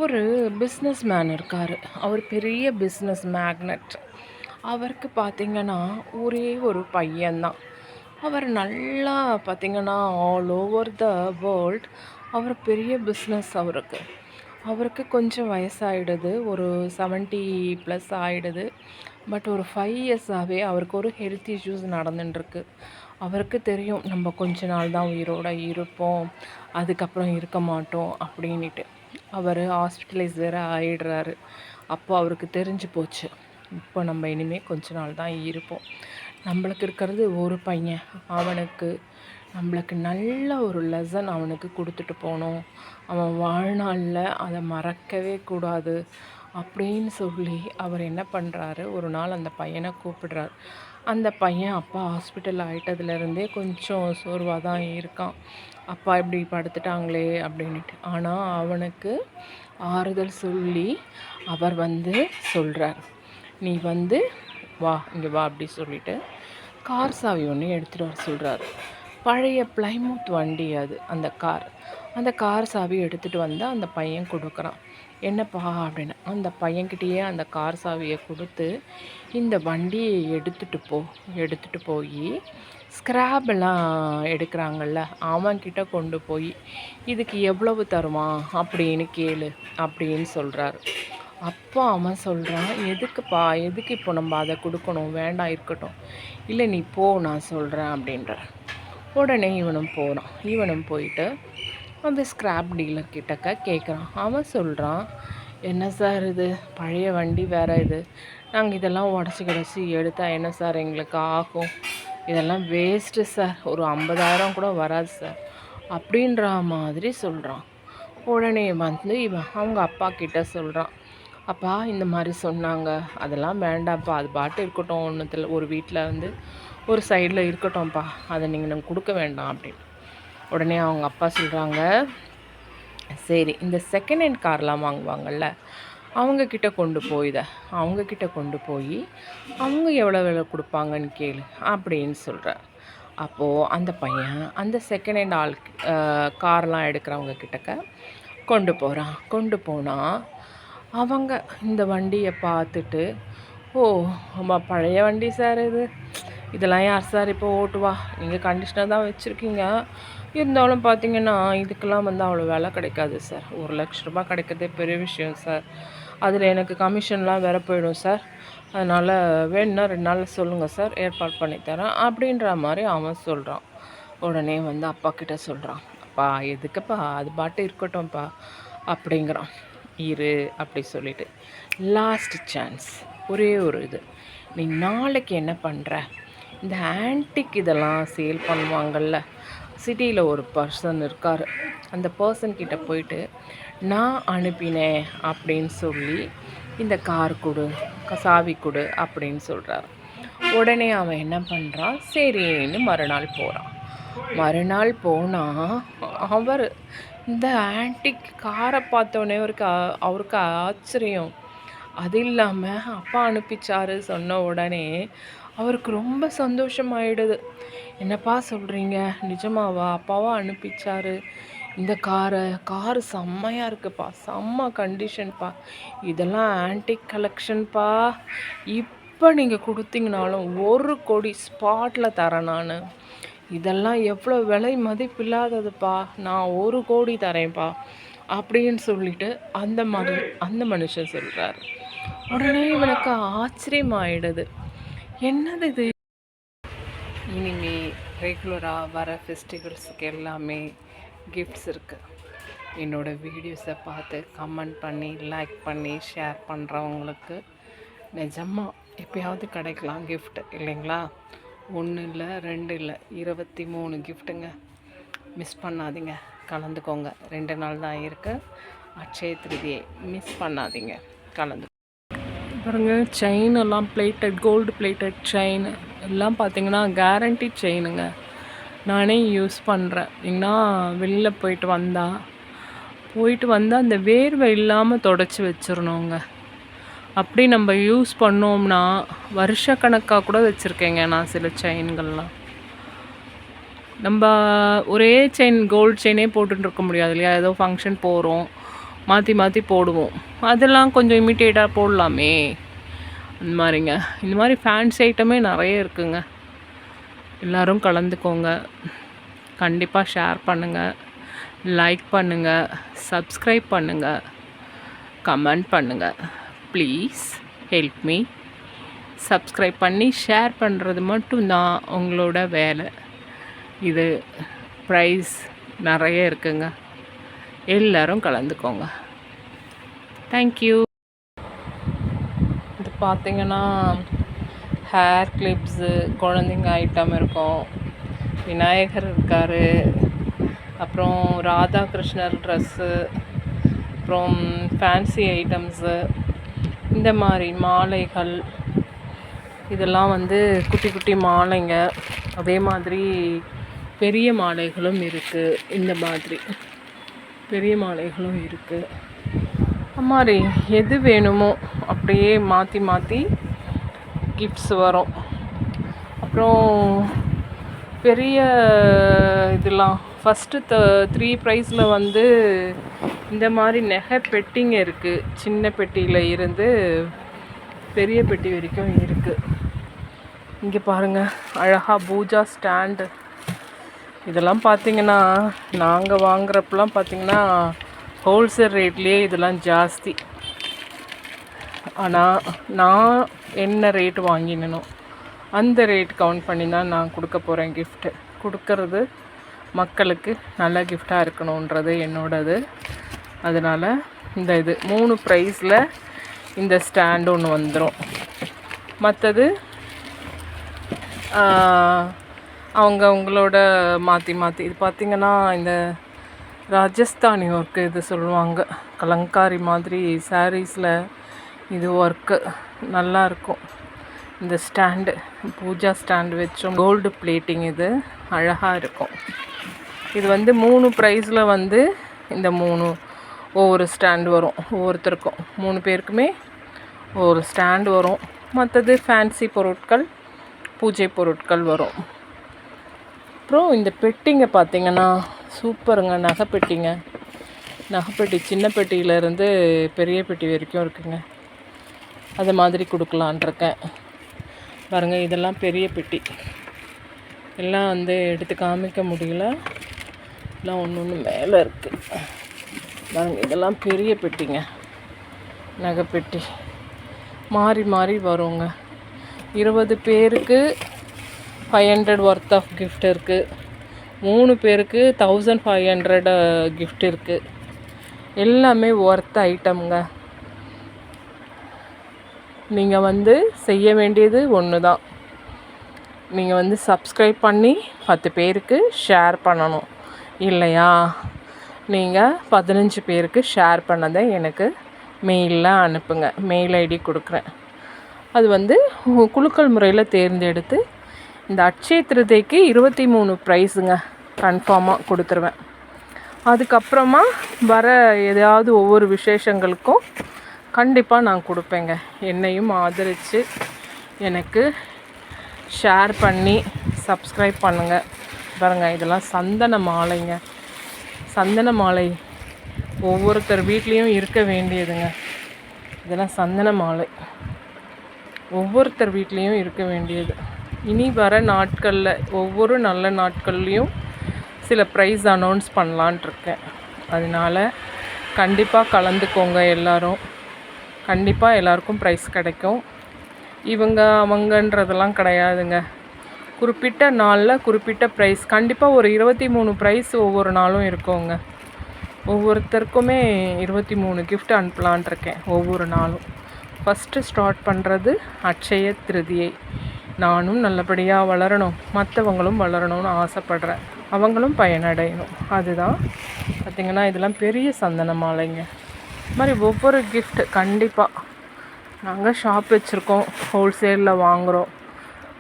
ஒரு business man இருக்காரு. அவர் பெரிய பிஸ்னஸ் மேக்னட். அவருக்கு பார்த்தீங்கன்னா, ஒரே ஒரு பையன் தான். அவர் நல்லா பார்த்தீங்கன்னா, ஆல் ஓவர் த வேர்ல்ட் அவர் பெரிய பிஸ்னஸ் அவருக்கு. அவருக்கு கொஞ்சம் வயசாயிடுது. ஒரு 70 ப்ளஸ் ஆயிடுது. பட் ஒரு 5 இயர்ஸாவே அவருக்கு ஒரு ஹெல்த் இஷ்யூஸ் நடந்துட்டுருக்கு. அவருக்கு தெரியும், நம்ம கொஞ்ச நாள் தான் உயிரோட இருப்போம். அதுக்கப்புறம் இருக்க மாட்டோம் அப்படின்ட்டு. அவர் ஹாஸ்பிட்டலைஸ் வேறு ஆயிடுறாரு. அப்போ அவருக்கு தெரிஞ்சு போச்சு, இப்போ நம்ம இனிமேல் கொஞ்ச நாள் தான் இருப்போம். நம்மளுக்கு இருக்கிறது ஒரு பையன். அவனுக்கு நம்மளுக்கு நல்ல ஒரு லெசன் அவனுக்கு கொடுத்துட்டு போகணும். அவன் வாழ்நாளில் அதை மறக்கவே கூடாது அப்படின்னு சொல்லி அவர் என்ன பண்ணுறாரு, ஒரு நாள் அந்த பையனை கூப்பிடுறார். அந்த பையன் அப்பா ஹாஸ்பிட்டல் ஆகிட்டதுலேருந்தே கொஞ்சம் சோர்வாக தான் இருக்கான். அப்பா இப்படி படுத்துட்டாங்களே அப்படின்ட்டு. ஆனால் அவனுக்கு ஆறுதல் சொல்லி அவர் சொல்கிறார், நீ வா, இங்கே வா அப்படி சொல்லிவிட்டு கார் சாவி ஒன்று எடுத்துகிட்டு வர சொல்கிறாரு. பழைய பிளைமூத் வண்டி அது, அந்த கார் சாவி எடுத்துகிட்டு அந்த பையன் கொடுக்குறான். என்னப்பா அப்படின்னு அந்த பையன்கிட்டயே அந்த கார் சாவியை கொடுத்து, இந்த வண்டியை எடுத்துகிட்டு போய் ஸ்க்ராப்பெல்லாம் எடுக்கிறாங்கள்ல, அவன்கிட்ட கொண்டு போய் இதுக்கு எவ்வளவு தருவான் அப்படின்னு கேளு அப்படின்னு சொல்கிறாரு. அப்போ அவன் சொல்கிறான், எதுக்கு இப்போ நம்ம அதை கொடுக்கணும், வேண்டாம் இருக்கட்டும், இல்லை நீ போ, நான் சொல்கிறேன் அப்படின்ற. உடனே இவனும் போயிட்டு அந்த ஸ்க்ராப் டீலர் கிட்டக்க கேட்குறான். அவன் சொல்கிறான், என்ன சார் இது பழைய வண்டி வேறு, இது நாங்கள் இதெல்லாம் உடச்சி எடுத்தால் என்ன சார் எங்களுக்கு ஆகும், இதெல்லாம் வேஸ்ட்டு சார், ஒரு 50,000 கூட வராது சார் அப்படின்ற மாதிரி சொல்கிறான். உடனே இவன் அவங்க அப்பா கிட்ட சொல்கிறான், அப்பா இந்த மாதிரி சொன்னாங்க, அதெல்லாம் வேண்டாம்ப்பா, அது பாட்டு இருக்கட்டும், ஒன்றுத்தில் ஒரு வீட்டில் ஒரு சைடில் இருக்கட்டும்ப்பா, அதை நீங்கள் கொடுக்க வேண்டாம் அப்படின்னு. உடனே அவங்க அப்பா சொல்கிறாங்க, சரி இந்த செகண்ட் ஹேண்ட் கார்லாம் வாங்குவாங்கள்ல, அவங்கக்கிட்ட கொண்டு போய் அவங்க எவ்வளோ விலை கொடுப்பாங்கன்னு கேளு அப்படின்னு சொல்கிறார். அப்போது அந்த பையன் அந்த செகண்ட் ஹேண்ட் கார்லாம் எடுக்கிறவங்க கிட்டக்க கொண்டு போனால் அவங்க இந்த வண்டியை பார்த்துட்டு, ஓ பழைய வண்டி சார் இதெல்லாம் யார் சார் இப்போ ஓட்டுவா, நீங்கள் கண்டிஷனர் தான் வச்சுருக்கீங்க, இருந்தாலும் பார்த்தீங்கன்னா இதுக்கெல்லாம் அவ்வளோ விலை கிடைக்காது சார், 1,00,000 கிடைக்கிறதே பெரிய விஷயம் சார், அதில் எனக்கு கமிஷன்லாம் வேற போயிடும் சார், அதனால் வேணுன்னா 2 நாளில் சொல்லுங்கள் சார், ஏற்பாடு பண்ணித்தரேன் அப்படின்ற மாதிரி அவன் சொல்கிறான். உடனே அப்பா கிட்ட சொல்கிறான், அப்பா எதுக்குப்பா, அது பாட்டு இருக்கட்டும்ப்பா அப்படிங்கிறான். இரு அப்படி சொல்லிவிட்டு, லாஸ்ட் சான்ஸ், ஒரே ஒரு இது, நீ நாளைக்கு என்ன பண்ணுற, இந்த ஆன்டிக் இதெல்லாம் சேல் பண்ணுவாங்கள்ல, சிட்டியில் ஒரு பர்சன் இருக்கார், அந்த பர்சன்கிட்ட போயிட்டு நான் அனுப்பினேன் அப்படின்னு சொல்லி இந்த கார் கொடு, சாவி கொடு அப்படின்னு சொல்கிறார். உடனே அவன் என்ன பண்ணுறான், சரின்னு மறுநாள் போனால் அவர் இந்த ஆன்டிக் காரை பார்த்தோன்னே அவருக்கு ஆச்சரியம். அது இல்லாமல் அப்பா அனுப்பிச்சாரு சொன்ன உடனே அவருக்கு ரொம்ப சந்தோஷமாயிடுது. என்னப்பா சொல்கிறீங்க, நிஜமாவா, அப்பாவா அனுப்பிச்சாரு இந்த காரு செம்மையாக இருக்குப்பா, செம்ம கண்டிஷன்ப்பா, இதெல்லாம் ஆன்டிக் கலெக்ஷன்ப்பா, இப்போ நீங்கள் கொடுத்தீங்கனாலும் 1 கோடி ஸ்பாட்டில் தரேன் நான், இதெல்லாம் எவ்வளோ விலை மதிப்பில்லாததுப்பா, நான் 1 கோடி தரேன்ப்பா அப்படின்னு சொல்லிட்டு அந்த மனுஷன் சொல்கிறார். உடனே இவனுக்கு ஆச்சரியமாயிடுது, என்னது இது, இனிமே ரெகுலராக வர ஃபெஸ்டிவல்ஸுக்கு எல்லாமே கிஃப்ட்ஸ் இருக்குது. என்னோடய வீடியோஸை பார்த்து கமெண்ட் பண்ணி லைக் பண்ணி ஷேர் பண்ணுறவங்களுக்கு நிஜமாக எப்போயாவது கிடைக்கலாம் கிஃப்ட் இல்லைங்களா. 1 இல்லை 2 இல்லை 23 கிஃப்ட்டுங்க. மிஸ் பண்ணாதீங்க, கலந்துக்கோங்க. 2 நாள் தான் இருக்குது அட்சய திருதியை, மிஸ் பண்ணாதீங்க, கலந்து பாருங்கள். செயின் எல்லாம் கோல்டு பிளேட்டட் செயின் எல்லாம் பார்த்தீங்கன்னா கேரண்டி செயினுங்க. நானே யூஸ் பண்ணுறேன். ஏன்னா வெளியில் போயிட்டு வந்தால் அந்த வேர்வை இல்லாமல் தொடச்சி வச்சிடணுங்க. அப்படி நம்ம யூஸ் பண்ணோம்னா வருஷக்கணக்காக கூட வச்சுருக்கேங்க நான் சில செயின்கள்லாம். நம்ம ஒரே செயின் கோல்டு செயினே போட்டுருக்க முடியாது இல்லையா, ஏதோ ஃபங்க்ஷன் போகிறோம், மாற்றி மாற்றி போடுவோம். அதெல்லாம் கொஞ்சம் இமிட்டேட்டாக போடலாமே அந்த மாதிரிங்க. இந்த மாதிரி ஃபேன்சி ஐட்டமே நிறைய இருக்குங்க. எல்லோரும் கலந்துக்கோங்க. கண்டிப்பாக ஷேர் பண்ணுங்கள், லைக் பண்ணுங்கள், சப்ஸ்கிரைப் பண்ணுங்கள், கமெண்ட் பண்ணுங்கள். Please help me. சப்ஸ்கிரைப் பண்ணி ஷேர் பண்ணுறது மட்டும்தான் உங்களோட வேலை. இது ப்ரைஸ் நிறைய இருக்குங்க. எல்லோரும் கலந்துக்கோங்க. தேங்க்யூ. இது பார்த்திங்கன்னா ஹேர் கிளிப்ஸு, குழந்தைங்க ஐட்டம் இருக்கும், விநாயகர் இருக்கார், அப்புறம் ராதாகிருஷ்ணர் ட்ரெஸ்ஸு, அப்புறம் ஃபேன்சி ஐட்டம்ஸு, இந்த மாதிரி மாலைகள், இதெல்லாம் குட்டி குட்டி மாலைங்க. அதே மாதிரி பெரிய மாலைகளும் இருக்குது. இந்த மாதிரி பெரிய மாலைகளும் இருக்குது. அது மாதிரி எது வேணுமோ அப்படியே மாற்றி மாற்றி கிஃப்ட்ஸ் வரும். அப்புறம் பெரிய இதெல்லாம் ஃபஸ்ட்டு 3 ப்ரைஸில் இந்த மாதிரி நகை பெட்டிங்க இருக்குது. சின்ன பெட்டியில் இருந்து பெரிய பெட்டி வரைக்கும் இருக்குது. இங்கே பாருங்கள், அழகாக பூஜா ஸ்டாண்டு. இதெல்லாம் பார்த்திங்கன்னா நாங்கள் வாங்குறப்பெல்லாம் பார்த்திங்கன்னா ஹோல்சேல் ரேட்லேயே இதெல்லாம் ஜாஸ்தி. ஆனால் நான் என்ன ரேட் வாங்கினோ அந்த ரேட் கவுண்ட் பண்ணி தான் நான் கொடுக்க போகிறேன். கிஃப்ட்டு கொடுக்கறது மக்களுக்கு நல்ல கிஃப்டாக இருக்கணுன்றது என்னோடது. அதனால் இது 3 ப்ரைஸில் இந்த ஸ்டாண்டு ஒன்று வந்துடும். மற்றது அவங்களோட மாற்றி மாற்றி இது பார்த்திங்கன்னா இந்த ராஜஸ்தானி ஒர்க்கு இது சொல்லுவாங்க, கலங்காரி மாதிரி சாரீஸில் இது ஒர்க்கு நல்லாயிருக்கும். இந்த ஸ்டாண்டு பூஜா ஸ்டாண்டு வச்சோம், கோல்டு பிளேட்டிங், இது அழகாக இருக்கும். இது 3 ப்ரைஸில் இந்த 3 ஒவ்வொரு ஸ்டாண்டு வரும். ஒவ்வொருத்தருக்கும் 3 பேருக்குமே ஒவ்வொரு ஸ்டாண்டு வரும். மற்றது ஃபேன்சி பொருட்கள், பூஜை பொருட்கள் வரும். அப்புறம் இந்த பெட்டிங்க பார்த்திங்கன்னா சூப்பருங்க. நகைப்பெட்டிங்க, நகைப்பெட்டி சின்ன பெட்டியிலேருந்து பெரிய பெட்டி வரைக்கும் இருக்குங்க. அது மாதிரி கொடுக்கலான்ருக்கேன். பாருங்கள், இதெல்லாம் பெரிய பெட்டி. எல்லாம் எடுத்து காமிக்க முடியல, எல்லாம் ஒன்று ஒன்று மேலே இருக்குது. பாருங்கள், இதெல்லாம் பெரிய பெட்டிங்க, நகைப்பெட்டி. மாறி மாறி வருங்க. 20 பேருக்கு 500 ஒர்த் ஆஃப் கிஃப்ட் இருக்குது. 3 பேருக்கு 1500 கிஃப்ட் இருக்குது. எல்லாமே ஒர்த் ஐட்டம்ங்க. நீங்கள் செய்ய வேண்டியது ஒன்று தான். நீங்கள் சப்ஸ்கிரைப் பண்ணி 10 பேருக்கு ஷேர் பண்ணணும். இல்லையா, நீங்கள் 15 பேருக்கு ஷேர் பண்ணதை எனக்கு மெயிலில் அனுப்புங்க. மெயில் ஐடி கொடுக்குறேன். அது குலுக்கல் முறையில் தேர்ந்தெடுத்து இந்த அட்சய திருதிக்கு 23 ப்ரைஸுங்க கன்ஃபார்மாக கொடுத்துருவேன். அதுக்கப்புறமா வர எதையாவது ஒவ்வொரு விசேஷங்களுக்கும் கண்டிப்பாக நான் கொடுப்பேங்க. என்னையும் ஆதரித்து எனக்கு ஷேர் பண்ணி சப்ஸ்கிரைப் பண்ணுங்கள். பாருங்கள், இதெல்லாம் சந்தன மாலைங்க. சந்தன மாலை ஒவ்வொருத்தர் வீட்லேயும் இருக்க வேண்டியதுங்க. இதெல்லாம் சந்தன மாலை ஒவ்வொருத்தர் வீட்லேயும் இருக்க வேண்டியது. இனி வர நாட்களில் ஒவ்வொரு நல்ல நாட்கள்லேயும் சில ப்ரைஸ் அனௌன்ஸ் பண்ணலான்ட்ருக்கேன். அதனால் கண்டிப்பாக கலந்துக்கோங்க. எல்லோரும் கண்டிப்பாக எல்லாருக்கும் ப்ரைஸ் கிடைக்கும். இவங்க அவங்கன்றதெல்லாம் கிடையாதுங்க. குறிப்பிட்ட நாளில் குறிப்பிட்ட ப்ரைஸ் கண்டிப்பாக ஒரு 23 ப்ரைஸ் ஒவ்வொரு நாளும் இருக்குங்க. ஒவ்வொருத்தருக்குமே 23 கிஃப்ட் அனுப்பலான்ட்ருக்கேன் ஒவ்வொரு நாளும். ஃபஸ்ட்டு ஸ்டார்ட் பண்ணுறது அட்சய திருதியை. நானும் நல்லபடியாக வளரணும், மற்றவங்களும் வளரணும்னு ஆசைப்பட்றேன், அவங்களும் பயனடையணும். அதுதான் பார்த்திங்கன்னா இதெல்லாம் பெரிய சந்தன மாலைங்க. இது மாதிரி ஒவ்வொரு கிஃப்ட் கண்டிப்பாக நாங்கள் ஷாப் வச்சுருக்கோம், ஹோல்சேலில் வாங்குகிறோம்.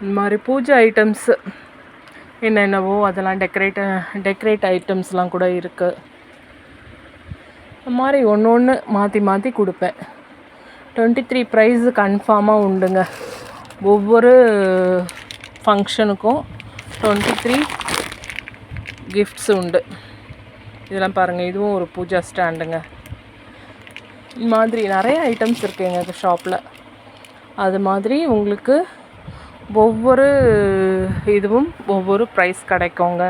இந்த மாதிரி பூஜை ஐட்டம்ஸு என்னென்னவோ அதெல்லாம் டெக்கரேட் ஐட்டம்ஸ்லாம் கூட இருக்குது. இந்த மாதிரி ஒன்று ஒன்று மாற்றி மாற்றி கொடுப்பேன். 23 ப்ரைஸு கன்ஃபார்மாக உண்டுங்க. ஒவ்வொரு ஃபங்க்ஷனுக்கும் 23 கிஃப்ட்ஸ் உண்டு. இதெல்லாம் பாருங்கள், இதுவும் ஒரு பூஜா ஸ்டாண்டுங்க. இந்த மாதிரி நிறைய ஐட்டம்ஸ் இருக்குது எங்கள் ஷாப்பில். அது மாதிரி உங்களுக்கு ஒவ்வொரு இதுவும் ஒவ்வொரு ப்ரைஸ் கிடைக்குங்க.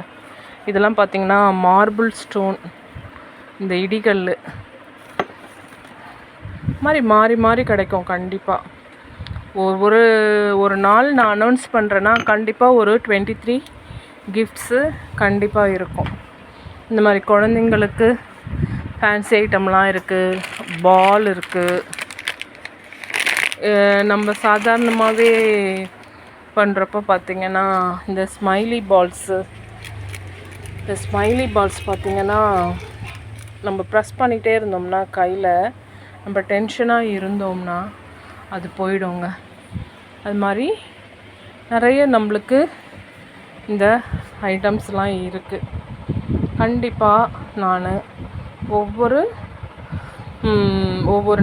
இதெல்லாம் பார்த்திங்கன்னா மார்பிள் ஸ்டோன், இந்த இடிகல் மாதிரி மாறி மாறி கிடைக்கும். கண்டிப்பாக ஒரு நாள் நான் அனௌன்ஸ் பண்ணுறேன்னா கண்டிப்பாக ஒரு 23 கிஃப்ட்ஸு கண்டிப்பாக இருக்கும். இந்த மாதிரி குழந்தைங்களுக்கு ஃபேன்சி ஐட்டம்லாம் இருக்குது, பால் இருக்குது. நம்ம சாதாரணமாகவே பண்ணுறப்போ பார்த்திங்கன்னா இந்த ஸ்மைலி பால்ஸ் பார்த்திங்கன்னா நம்ம ப்ரெஸ் பண்ணிகிட்டே இருந்தோம்னா கையில் நம்ம டென்ஷனாக இருந்தோம்னா அது போயிடுங்க. அது மாதிரி நிறைய நம்மளுக்கு இந்த ஐட்டம்ஸ்லாம் இருக்குது. கண்டிப்பாக நான் ஒவ்வொரு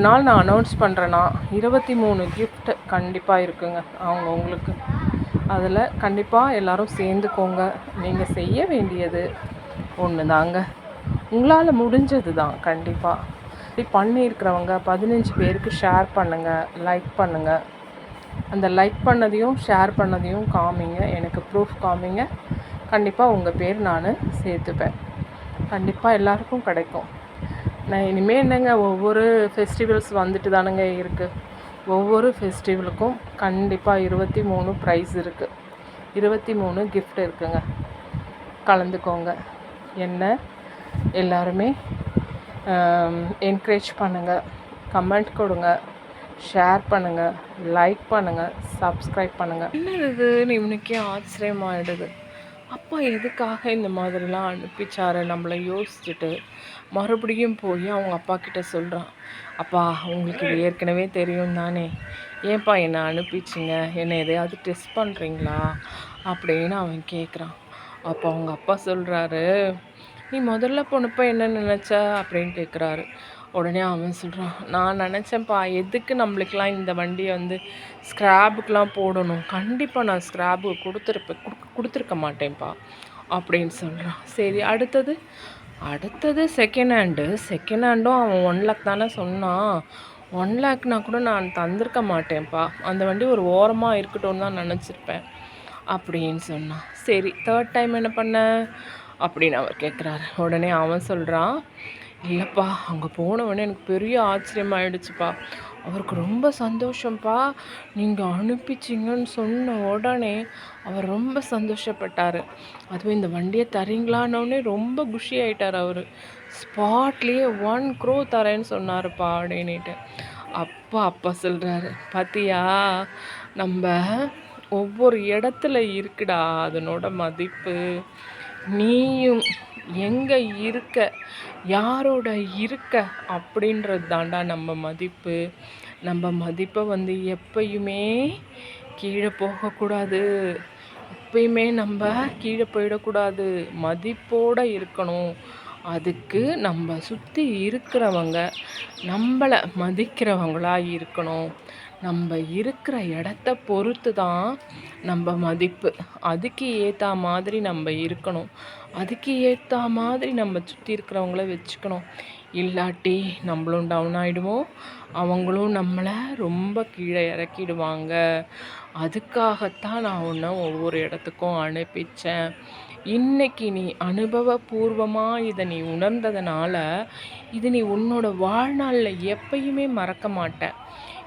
நாள் நான் அனௌன்ஸ் பண்ணுறேன்னா 23 கிஃப்ட் கண்டிப்பாக இருக்குங்க அவங்களுக்கு. அதில் கண்டிப்பாக எல்லோரும் சேர்ந்துக்கோங்க. நீங்கள் செய்ய வேண்டியது ஒன்று தாங்க, உங்களால் முடிஞ்சது தான். கண்டிப்பாக இப்படி பண்ணியிருக்கிறவங்க 15 பேருக்கு ஷேர் பண்ணுங்கள், லைக் பண்ணுங்கள். அந்த லைக் பண்ணதையும் ஷேர் பண்ணதையும் காமிங்க, எனக்கு ப்ரூஃப் காமிங்க. கண்டிப்பாக உங்கள் பேர் நான் சேர்த்துப்பேன். கண்டிப்பாக எல்லாருக்கும் கிடைக்கும். நான் இனிமேல் என்னங்க, ஒவ்வொரு ஃபெஸ்டிவல்ஸ் வந்துட்டு தானுங்க இருக்குது. ஒவ்வொரு ஃபெஸ்டிவலுக்கும் கண்டிப்பாக 23 ப்ரைஸ் இருக்குது, 23 கிஃப்ட் இருக்குங்க. கலந்துக்கோங்க. என்ன எல்லாருமே என்கரேஜ் பண்ணுங்கள், கமெண்ட் கொடுங்க, ஷேர் பண்ணுங்கள், லைக் பண்ணுங்கள், சப்ஸ்கிரைப் பண்ணுங்கள். என்னதுன்னு இவனுக்கே ஆச்சரியமாகிடுது. அப்பா எதுக்காக இந்த மாதிரிலாம் அனுப்பிச்சாரு நம்மளை யோசிச்சுட்டு மறுபடியும் போய் அவங்க அப்பா கிட்ட சொல்கிறான். அப்பா உங்களுக்கு இது ஏற்கனவே தெரியும் தானே, ஏன்ப்பா என்னை அனுப்பிச்சிங்க, என்னை எதையாவது டெஸ்ட் பண்ணுறீங்களா அப்படின்னு அவன் கேட்குறான். அப்போ அவங்க அப்பா சொல்கிறாரு, நீ முதல்ல போனப்போ என்ன நினச்ச அப்படின்னு கேட்குறாரு. உடனே அவன் சொல்கிறான், நான் நினச்சேன்ப்பா எதுக்கு நம்மளுக்கெலாம் இந்த வண்டியை வந்து ஸ்க்ராபுக்கெலாம் போடணும், கண்டிப்பாக நான் ஸ்க்ராபு கொடுத்துருக்க மாட்டேன்ப்பா அப்படின்னு சொல்கிறான். சரி, அடுத்தது செகண்ட் ஹேண்டும் அவன் 1 லேக் தானே சொன்னான். 1 லேக்னா கூட நான் தந்திருக்க மாட்டேன்ப்பா, அந்த வண்டி ஒரு ஓரமாக இருக்கட்டும்னு தான் நினச்சிருப்பேன் அப்படின்னு சொன்னான். சரி, தேர்ட் டைம் என்ன பண்ண அப்படின்னு அவர் கேட்குறாரு. உடனே அவன் சொல்கிறான், இல்லைப்பா அங்கே போனவொடனே எனக்கு பெரிய ஆச்சரியமாயிடுச்சுப்பா, அவருக்கு ரொம்ப சந்தோஷம்ப்பா, நீங்கள் அனுப்பிச்சிங்கன்னு சொன்ன உடனே அவர் ரொம்ப சந்தோஷப்பட்டார். அதுவும் இந்த வண்டியை தரீங்களான்னொடனே ரொம்ப குஷி ஆகிட்டார். அவர் ஸ்பாட்லேயே 1 crore தரேன்னு சொன்னார்ப்பா அப்படின்ட்டு. அப்பா சொல்கிறாரு, பார்த்தியா நம்ம ஒவ்வொரு இடத்துல இருக்குடா அதனோட மதிப்பு. நீயும் எங்கே இருக்க, யாரோட இருக்க அப்படின்றது தாண்டா நம்ம மதிப்பு. நம்ம மதிப்பை வந்து எப்பயுமே கீழே போகக்கூடாது, எப்பயுமே நம்ம கீழே போயிடக்கூடாது, மதிப்போடு இருக்கணும். அதுக்கு நம்ம சுற்றி இருக்கிறவங்க நம்மளை மதிக்கிறவங்களாக இருக்கணும். நம்ம இருக்கிற இடத்த பொறுத்து தான் நம்ம மதிப்பு. அதுக்கு ஏற்ற மாதிரி நம்ம இருக்கணும், அதுக்கு ஏற்ற மாதிரி நம்ம சுற்றி இருக்கிறவங்கள வச்சுக்கணும். இல்லாட்டி நம்மளும் டவுன் ஆகிடுவோம், அவங்களும் நம்மளை ரொம்ப கீழே இறக்கிடுவாங்க. அதுக்காகத்தான் நான் உன்னை ஒவ்வொரு இடத்துக்கும் அனுப்பிச்சேன். இன்றைக்கி நீ அனுபவபூர்வமாக இதை நீ உணர்ந்ததுனால இது நீ உன்னோட வாழ்நாளில் எப்பயுமே மறக்க மாட்டேன்.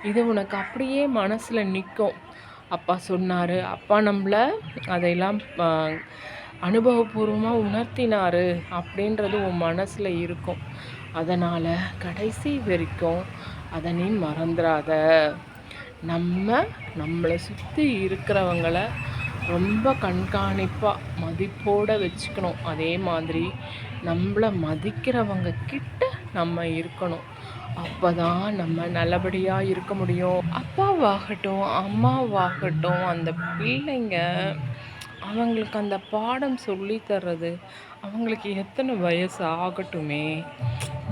இது உனக்கு அப்படியே மனசில் நிற்கும். அப்பா சொன்னார், அப்பா நம்மளை அதையெல்லாம் அனுபவபூர்வமாக உணர்த்தினார் அப்படின்றது உன் மனசில் இருக்கும். அதனால் கடைசி வரைக்கும் அதை நீ மறந்துடாத. நம்மளை சுற்றி இருக்கிறவங்கள ரொம்ப கண்காணிப்பாக மதிப்போடு வச்சுக்கணும். அதே மாதிரி நம்மளை மதிக்கிறவங்க கிட்ட நம்ம இருக்கணும். அப்போ தான் நம்ம நல்லபடியாக இருக்க முடியும். அப்பாவாகட்டும் அம்மாவாகட்டும் அந்த பிள்ளைங்க அவங்களுக்கு அந்த பாடம் சொல்லி தர்றது அவங்களுக்கு எத்தனை வயசு ஆகட்டுமே,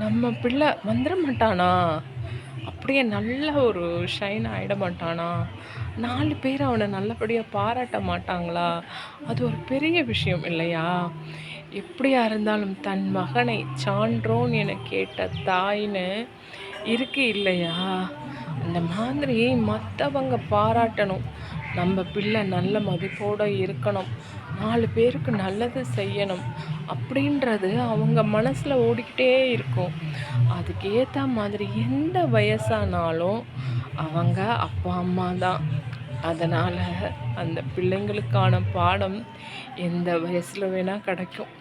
நம்ம பிள்ளை வந்துட மாட்டானா, அப்படியே நல்ல ஒரு ஷைன் ஆகிட மாட்டானா, 4 பேர் அவனை நல்லபடியாக பாராட்ட மாட்டாங்களா? அது ஒரு பெரிய விஷயம் இல்லையா? எப்படியா இருந்தாலும் தன் மகனை சான்றோன் என கேட்ட தாயின்னு இருக்கு இல்லையா? அந்த மாதிரி மற்றவங்க பாராட்டணும். நம்ம பிள்ளை நல்ல மதிப்போடு இருக்கணும், 4 பேருக்கு நல்லது செய்யணும் அப்படின்றது அவங்க மனசில் ஓடிக்கிட்டே இருக்கும். அதுக்கு ஏற்ற மாதிரி எந்த வயசானாலும் அவங்க அப்பா அம்மா தான். அதனால் அந்த பிள்ளைங்களுக்கான பாடம் எந்த வயசில் வேணால் கிடைக்கும்.